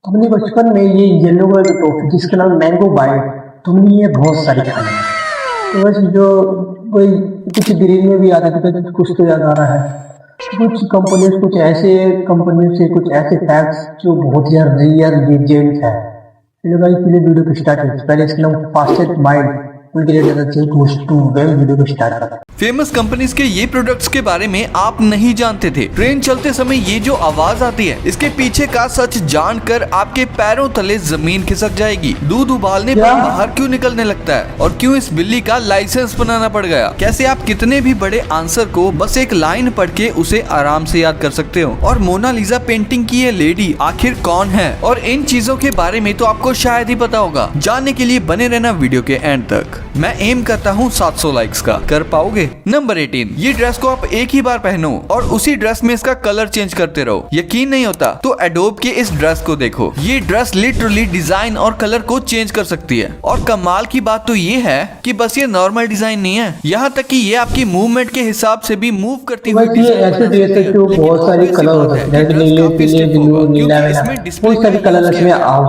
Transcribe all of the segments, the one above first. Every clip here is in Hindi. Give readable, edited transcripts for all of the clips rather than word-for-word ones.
तुमने बचपन में ये येलो कलर की टॉफी जिसका नाम मैंगो बाइट, तुमने ये बहुत सारी खाई है। तो बस जो कोई कुछ ग्रीन में भी आता है तो कुछ तो याद आ रहा है। कुछ कंपनीज से कुछ ऐसे फैक्ट्स जो बहुत यार रियल लीजेंड्स है। चलो भाई पहले वीडियो को स्टार्ट करते पहले इसके नाम फास्टेस्ट माइंड उनके लिए वीडियो को स्टार्ट करते। फेमस कंपनीज के ये प्रोडक्ट्स के बारे में आप नहीं जानते थे। ट्रेन चलते समय ये जो आवाज आती है, इसके पीछे का सच जानकर आपके पैरों तले जमीन खिसक जाएगी। दूध उबालने पर बाहर क्यों निकलने लगता है और क्यों इस बिल्ली का लाइसेंस बनाना पड़ गया? कैसे आप कितने भी बड़े आंसर को बस एक लाइन पढ़ के उसे आराम से याद कर सकते हो? और मोनालिसा पेंटिंग की ये लेडी आखिर कौन है? और इन चीजों के बारे में तो आपको शायद ही पता होगा। जानने के लिए बने रहना वीडियो के एंड तक। मैं एम करता हूँ 700 लाइक्स का। कर पाओगे? नंबर 18, ये ड्रेस को आप एक ही बार पहनो और उसी ड्रेस में इसका कलर चेंज करते रहो। यकीन नहीं होता तो एडोब के इस ड्रेस को देखो। ये ड्रेस लिटरली डिजाइन और कलर को चेंज कर सकती है। और कमाल की बात तो ये है कि बस ये नॉर्मल डिजाइन नहीं है, यहाँ तक कि ये आपकी मूवमेंट के हिसाब से भी मूव करती हुई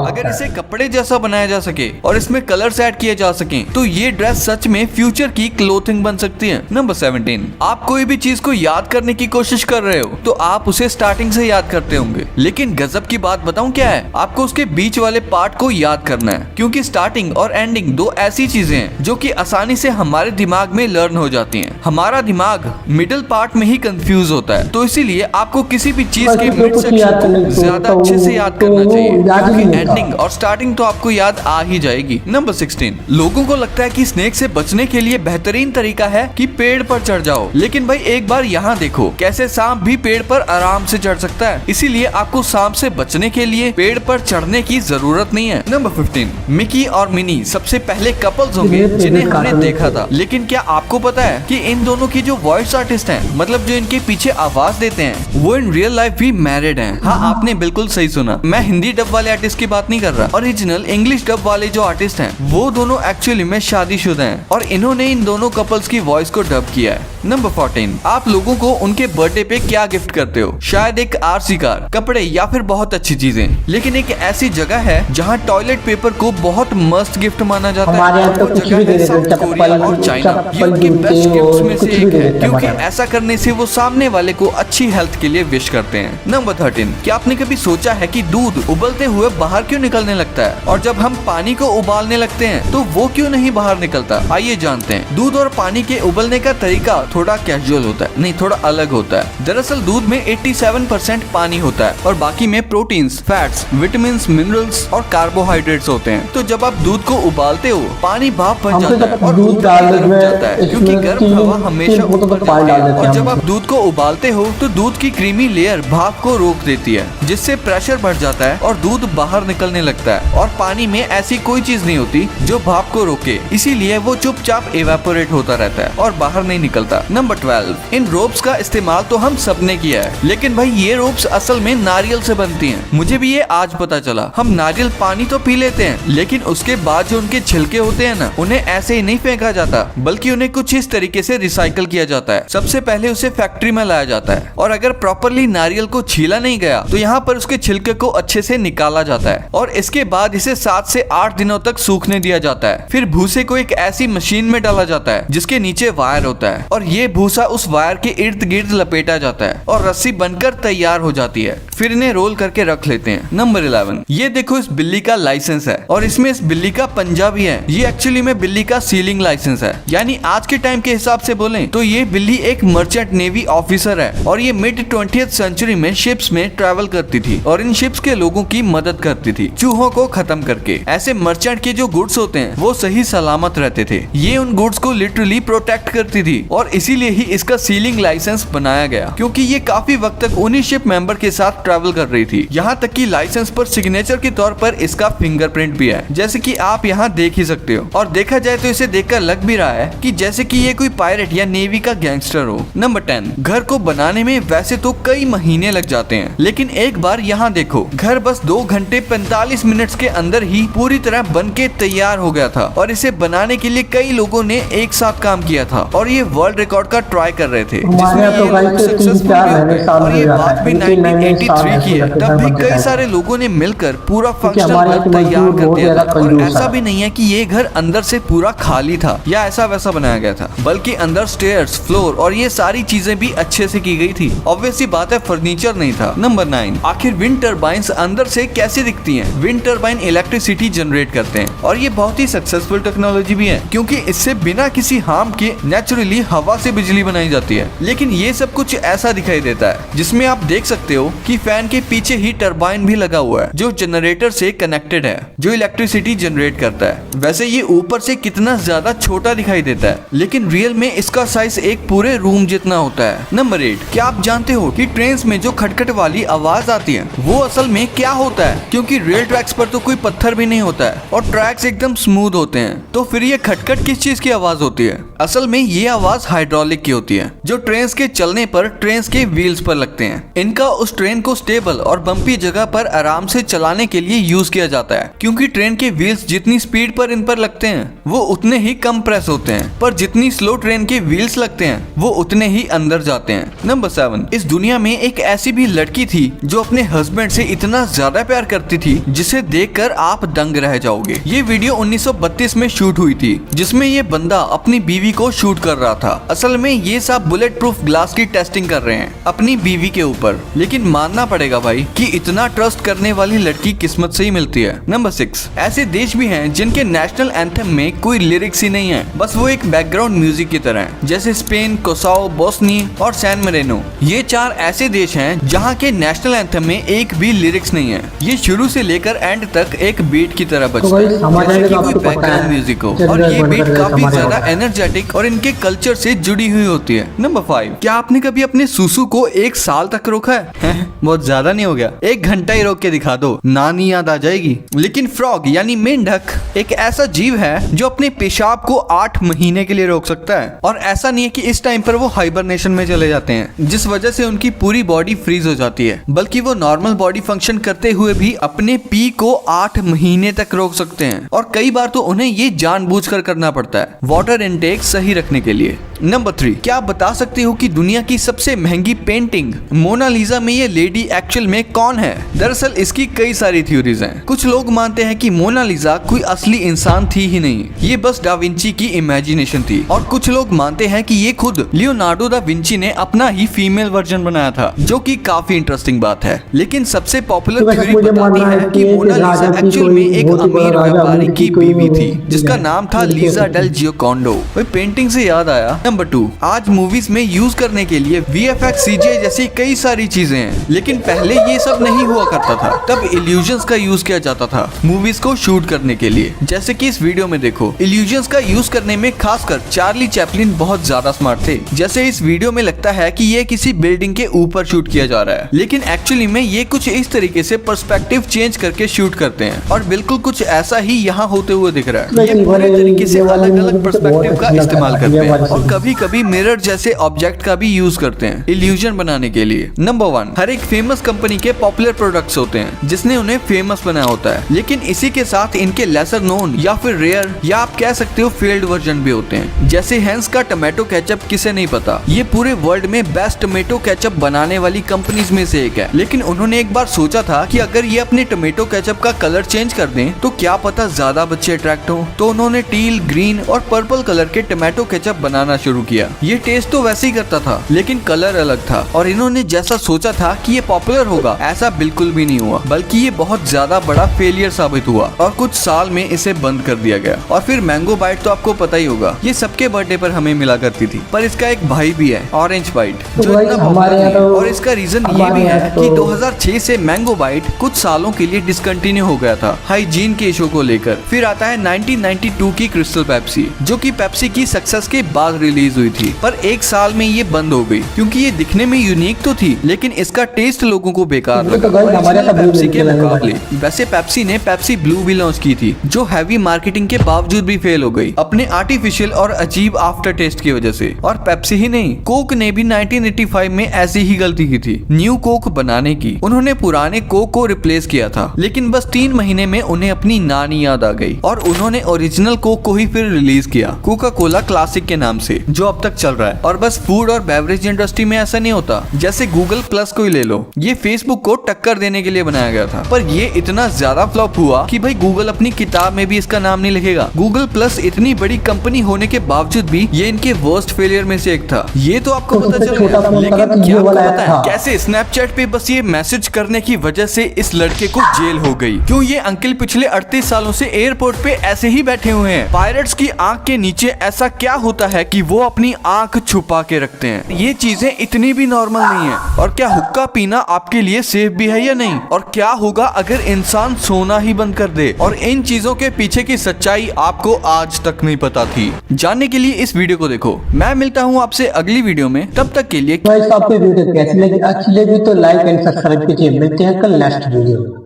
अगर इसे कपड़े जैसा बनाया जा सके और इसमें कलर्स ऐड किए जा सके तो ये ड्रेस सच में फ्यूचर की क्लोथिंग बन सकती है। नंबर 17, आप कोई भी चीज को याद करने की कोशिश कर रहे हो तो आप उसे स्टार्टिंग से याद करते होंगे, लेकिन गजब की बात बताऊं क्या है? आपको उसके बीच वाले पार्ट को याद करना है, क्योंकि स्टार्टिंग और एंडिंग दो ऐसी चीजें हैं जो कि आसानी से हमारे दिमाग में लर्न हो जाती हैं। हमारा दिमाग मिडिल पार्ट में ही कंफ्यूज होता है, तो इसीलिए आपको किसी भी चीज के मिड सेक्शन को ज्यादा अच्छे से याद करना चाहिए, क्योंकि एंडिंग और स्टार्टिंग तो आपको याद आ ही जाएगी। नंबर 16, लोगों को लगता है कि स्नेक से बचने के लिए बेहतरीन तरीका है कि पेड़ पर चढ़ जाओ, लेकिन भाई एक बार यहाँ देखो कैसे सांप भी पेड़ पर आराम से चढ़ सकता है। इसीलिए आपको सांप से बचने के लिए पेड़ पर चढ़ने की जरूरत नहीं है। नंबर 15, मिकी और मिनी सबसे पहले कपल्स होंगे जिन्हें हमने देखा था, लेकिन क्या आपको पता है कि इन दोनों की जो वॉइस आर्टिस्ट हैं, मतलब जो इनके पीछे आवाज देते हैं, वो इन रियल लाइफ भी मैरिड हैं। हाँ, आपने बिल्कुल सही सुना, मैं हिंदी डब वाले आर्टिस्ट की बात नहीं कर रहा। ओरिजिनल इंग्लिश डब वाले जो आर्टिस्ट हैं वो दोनों एक्चुअली में शादीशुदा हैं और इन्होंने इन दोनों कपल्स की वॉइस को डब किया है। नंबर 14, आप लोगों को उनके बर्थडे पे क्या गिफ्ट करते हो? शायद एक आरसी कार, कपड़े या फिर बहुत अच्छी चीजें, लेकिन एक ऐसी जगह है जहाँ टॉयलेट पेपर को बहुत मस्त गिफ्ट माना जाता है। वो जगह है साउथ कोरिया और चाइना। ये उनके बेस्ट गिफ्ट्स में से एक है, क्योंकि ऐसा करने से वो सामने वाले को अच्छी हेल्थ के लिए विश करते हैं। नंबर 13, क्या आपने कभी सोचा है कि दूध उबलते हुए बाहर क्यों निकलने लगता है और जब हम पानी को उबालने लगते हैं तो वो क्यों नहीं बाहर निकलता? आइए जानते हैं। दूध और पानी के उबलने का तरीका थोड़ा कैजुअल होता है, नहीं थोड़ा अलग होता है। दरअसल दूध में 87% पानी होता है और बाकी में प्रोटीन्स, फैट्स, विटामिन, मिनरल्स और कार्बोहाइड्रेट्स होते हैं। तो जब आप दूध को उबालते हो पानी भाप बन जाता है और दूध गर्म हो जाता है, क्योंकि गर्म हवा हमेशा ऊपर जाती है। और जब आप दूध को उबालते हो तो दूध की क्रीमी लेयर भाप को रोक देती है, जिससे प्रेशर बढ़ जाता है और दूध बाहर निकलने लगता है। और पानी में ऐसी कोई चीज नहीं होती जो भाप को रोके, इसीलिए वो चुपचाप इवेपोरेट होता रहता है और बाहर नहीं निकलता। नंबर 12, इन रोप्स का इस्तेमाल तो हम सबने किया है, लेकिन भाई ये रोप्स असल में नारियल से बनती हैं। मुझे भी ये आज पता चला। हम नारियल पानी तो पी लेते हैं, लेकिन उसके बाद जो उनके छिलके होते हैं ना, उन्हें ऐसे ही नहीं फेंका जाता, बल्कि उन्हें कुछ इस तरीके से रिसाइकल किया जाता है। सबसे पहले उसे फैक्ट्री में लाया जाता है और अगर प्रॉपरली नारियल को छीला नहीं गया तो यहाँ पर उसके छिलके को अच्छे से निकाला जाता है और इसके बाद इसे 7 से 8 दिनों तक सूखने दिया जाता है। फिर भूसे को एक ऐसी मशीन में डाला जाता है जिसके नीचे वायर होता है और ये भूसा उस वायर के इर्द गिर्द लपेटा जाता है और रस्सी बनकर तैयार हो जाती है। फिर इन्हें रोल करके रख लेते हैं। नंबर 11, ये देखो इस बिल्ली का लाइसेंस है और इसमें इस बिल्ली का पंजा भी है। ये एक्चुअली में बिल्ली का सीलिंग लाइसेंस है, यानी आज के टाइम के हिसाब से बोलें तो ये बिल्ली एक मर्चेंट नेवी ऑफिसर है और ये मिड 20th सेंचुरी में शिप्स में ट्रैवल करती थी और इन शिप्स के लोगों की मदद करती थी चूहों को खत्म करके। ऐसे मर्चेंट के जो गुड्स होते हैं वो सही सलामत रहते थे। ये उन गुड्स को लिटरली प्रोटेक्ट करती थी और इसीलिए ही इसका सीलिंग लाइसेंस बनाया गया, क्योंकि ये काफी वक्त तक उन्हीं शिप मेंबर के साथ ट्रैवल कर रही थी। यहाँ तक कि लाइसेंस पर सिग्नेचर के तौर पर इसका फिंगरप्रिंट भी है, जैसे कि आप यहाँ देख ही सकते हो। और देखा जाए तो इसे देखकर लग भी रहा है कि जैसे कि ये कोई पायरेट या नेवी का गैंगस्टर हो। नंबर 10, घर को बनाने में वैसे तो कई महीने लग जाते हैं, लेकिन एक बार यहाँ देखो, घर बस 2 घंटे 45 मिनट के अंदर ही पूरी तरह बन के तैयार हो गया था और इसे बनाने के लिए कई लोगों ने एक साथ काम किया था और ये वर्ल्ड रिकॉर्ड का ट्राई कर रहे थे, हमारे यहाँ तो भाई से 3-4 महीने साल और ये हो जाता बात है, भी लेकिन मैंने 1983 की है। साल तब भी ऐसे कई लगता सारे लोगों ने मिलकर पूरा हमारे फंक्शनल यहाँ घर के तैयार मजदूर कर बहुत दिया ज्यादा था। और कंजूस ऐसा है। भी नहीं है कि ये घर अंदर से पूरा खाली था या ऐसा वैसा बनाया गया था, बल्कि अंदर स्टेयर्स, फ्लोर और ये सारी चीजें भी अच्छे से की गई थी। ऑब्वियसली बात है, फर्नीचर नहीं था। नंबर 9, आखिर विंड टर्बाइन्स अंदर से कैसे दिखती हैं? विंड टर्बाइन इलेक्ट्रिसिटी जनरेट करते हैं और ये बहुत ही सक्सेसफुल टेक्नोलॉजी भी है, क्योंकि इससे बिना किसी हार्म के नेचुरली हवा से बिजली बनाई जाती है। लेकिन ये सब कुछ ऐसा दिखाई देता है, जिसमें आप देख सकते हो कि फैन के पीछे ही टर्बाइन भी लगा हुआ है, जो जनरेटर से कनेक्टेड है, जो इलेक्ट्रिसिटी जनरेट करता है। वैसे ये ऊपर से कितना ज्यादा छोटा दिखाई देता है, लेकिन रियल में इसका साइज एक पूरे रूम जितना होता है। नंबर 8, क्या आप जानते हो कि ट्रेन में जो खटखट वाली आवाज आती है वो असल में क्या होता है? क्योंकि रेल ट्रैक्स पर तो कोई पत्थर भी नहीं होता है और ट्रैक्स एकदम स्मूथ होते हैं, तो फिर ये खटखट किस चीज की आवाज होती है? असल में ये आवाज हाइड्रोलिक की होती है, जो ट्रेन के चलने पर ट्रेन के व्हील्स पर लगते हैं। इनका उस ट्रेन को स्टेबल और बम्पी जगह पर आराम से चलाने के लिए यूज किया जाता है, क्योंकि ट्रेन के व्हील्स जितनी स्पीड पर इन पर लगते हैं वो उतने ही कम प्रेस होते हैं, पर जितनी स्लो ट्रेन के व्हील्स लगते हैं वो उतने ही अंदर जाते हैं। नंबर 7, इस दुनिया में एक ऐसी भी लड़की थी जो अपने हस्बैंड से इतना ज्यादा प्यार करती थी जिसे देखकर आप दंग रह जाओगे। ये वीडियो 1932 में शूट हुई थी, जिसमें ये बंदा अपनी बीवी को शूट कर रहा था। असल में ये सब बुलेट प्रूफ ग्लास की टेस्टिंग कर रहे हैं अपनी बीवी के ऊपर, लेकिन मानना पड़ेगा भाई कि इतना ट्रस्ट करने वाली लड़की किस्मत से ही मिलती है। नंबर 6, ऐसे देश भी हैं जिनके नेशनल एंथम में कोई लिरिक्स ही नहीं है, बस वो एक बैकग्राउंड म्यूजिक की तरह है, जैसे स्पेन, कोसाओ, बोस्नी और सैन मरीनो। ये 4 ऐसे देश हैं जहाँ के नेशनल एंथम में एक भी लिरिक्स नहीं है। ये शुरू से लेकर एंड तक एक बीट की तरह बजता है, जैसे कि कोई बैकग्राउंड म्यूजिक हो, और ये बीट काफी ज्यादा एनर्जेटिक और इनके कल्चर से जुड़ी हुई होती है। नंबर 5, क्या आपने कभी अपने सुसु को 1 साल तक रोका है? बहुत ज्यादा नहीं हो गया? 1 घंटा ही रोक के दिखा दो, नानी याद आ जाएगी। लेकिन फ्रॉग यानी मेंढक एक ऐसा जीव है जो अपने पेशाब को 8 महीने के लिए रोक सकता है, और ऐसा नहीं है कि इस टाइम पर वो हाइबरनेशन में चले जाते हैं, जिस वजह से उनकी पूरी बॉडी फ्रीज हो जाती है, बल्कि वो नॉर्मल बॉडी फंक्शन करते हुए भी अपने पी को 8 महीने तक रोक सकते हैं, और कई बार तो उन्हें ये जानबूझकर करना पड़ता है वाटर इनटेक सही रखने के लिए। नंबर 3, क्या आप बता सकते हो कि दुनिया की सबसे महंगी पेंटिंग मोनालिसा में ये लेडी एक्चुअल में कौन है? दरअसल इसकी कई सारी थ्योरीज हैं। कुछ लोग मानते हैं कि मोनालिसा कोई असली इंसान थी ही नहीं, ये बस डा विंची की इमेजिनेशन थी, और कुछ लोग मानते हैं कि ये खुद लियोनार्डो दा विंची ने अपना ही फीमेल वर्जन बनाया था, जो कि काफी इंटरेस्टिंग बात है। लेकिन सबसे पॉपुलर थ्योरी बताती है कि मोनालिसा एक्चुअल में एक अमीर व्यापारी की बीवी थी, जिसका नाम था लीजा डेल जियोकोंडो। वही पेंटिंग से याद आया। नंबर 2, आज मूवीज में यूज करने के लिए VFX, CGI जैसी कई सारी चीजें हैं, लेकिन पहले ये सब नहीं हुआ करता था। तब इल्यूजन्स का यूज किया जाता था मूवीज को शूट करने के लिए, जैसे कि इस वीडियो में देखो। इल्यूजन्स का यूज करने में खासकर चार्ली चैपलिन बहुत ज्यादा स्मार्ट थे। जैसे इस वीडियो में लगता है कि ये किसी बिल्डिंग के ऊपर शूट किया जा रहा है, लेकिन एक्चुअली में ये कुछ इस तरीके से पर्सपेक्टिव चेंज करके शूट करते हैं, और बिल्कुल कुछ ऐसा ही यहाँ होते हुए दिख रहा है। ये पूरे तरीके से अलग अलग पर्सपेक्टिव का इस्तेमाल करते हैं, और कभी कभी मिरर जैसे ऑब्जेक्ट का भी यूज करते हैं इल्यूजन बनाने के लिए। नंबर 1, हर एक फेमस कंपनी के पॉपुलर प्रोडक्ट्स होते हैं जिसने उन्हें फेमस बनाया होता है, लेकिन इसी के साथ इनके लेसर नोन या फिर रेयर या आप कह सकते हो फेल्ड वर्जन भी होते हैं। जैसे हेंस का टोमेटो केचप किसे नहीं पता, ये पूरे वर्ल्ड में बेस्ट टोमेटो केचप बनाने वाली कंपनीज में से एक है, लेकिन उन्होंने एक बार सोचा था कि अगर ये अपने टोमेटो केचप का कलर चेंज कर दें तो क्या पता ज्यादा बच्चे अट्रैक्ट हो, तो उन्होंने टील, ग्रीन और पर्पल कलर के टोमेटो केचप बनाना शुरू किया। ये टेस्ट तो वैसे ही करता था, लेकिन कलर अलग था, और इन्होंने जैसा सोचा था कि ये पॉपुलर होगा, ऐसा बिल्कुल भी नहीं हुआ, बल्कि ये बहुत ज्यादा बड़ा फेलियर साबित हुआ, और कुछ साल में इसे बंद कर दिया गया। और फिर मैंगो बाइट तो आपको पता ही होगा, ये सबके बर्थडे पर हमें मिला करती थी, पर इसका एक भाई भी है, ऑरेंज बाइट, जो इतना पॉपुलर है। और इसका रीजन ये भी है कि 2006 से मैंगो बाइट कुछ सालों के लिए डिसकंटिन्यू हो गया था हाइजीन के इशू को लेकर। फिर आता है 1992 की क्रिस्टल पेप्सी, जो कि पेप्सी की सक्सेस के बाद रिलीज हुई थी, पर एक साल में ये बंद हो गई, क्योंकि ये दिखने में यूनिक तो थी, लेकिन इसका टेस्ट लोगों को बेकार लगा पेप्सी के मुकाबले। वैसे पेप्सी ने पेप्सी ब्लू भी लॉन्च की थी, जो हैवी मार्केटिंग के बावजूद भी फेल हो गई अपने आर्टिफिशियल और अजीब आफ्टर टेस्ट की वजह से। और पेप्सी ही नहीं, कोक ने भी 1985 में ऐसी ही गलती की थी, न्यू कोक बनाने की। उन्होंने पुराने कोक को रिप्लेस किया था, लेकिन बस 3 महीने में उन्हें अपनी नानी याद आ गई, और उन्होंने ओरिजिनल कोक को ही फिर रिलीज किया, कोका कोला क्लासिक के नाम से। जो अब तक चल रहा है। और बस फूड और बेवरेज इंडस्ट्री में ऐसा नहीं होता। जैसे गूगल प्लस को ही ले लो, ये फेसबुक को टक्कर देने के लिए बनाया गया था, पर ये इतना ज्यादा फ्लॉप हुआ कि भाई गूगल अपनी किताब में भी इसका नाम नहीं लिखेगा। गूगल प्लस इतनी बड़ी कंपनी होने के बावजूद भी ये इनके वर्स्ट फेलियर में से एक था। ये तो आपको तो पता सबसे चल छोटा गया, फोन लेकिन था तो क्या ये आपको वाला पता था। है कैसे स्नैपचैट पे बस ये मैसेज करने की वजह से इस लड़के को जेल हो गई? क्यों? ये अंकल पिछले 38 सालों से एयरपोर्ट पे ऐसे ही बैठे हुए हैं। पायलट्स की आंख के नीचे ऐसा क्या होता है कि वो अपनी आंख छुपा के रखते हैं? ये चीजें इतनी भी नॉर्मल नहीं है। और क्या हुक्का पीना आपके लिए सेफ भी है या नहीं? और क्या होगा अगर इंसान सोना ही बंद कर दे? और इन चीजों के पीछे की सच्चाई आपको आज तक नहीं पता थी। जानने के लिए इस वीडियो को देखो। मैं मिलता हूँ आपसे अगली वीडियो में, तब तक के लिए गाइस आपको वीडियो कैसी लगी? अच्छी लगी तो लाइक एंड सब्सक्राइब कीजिए। मिलते हैं कल नेक्स्ट वीडियो में।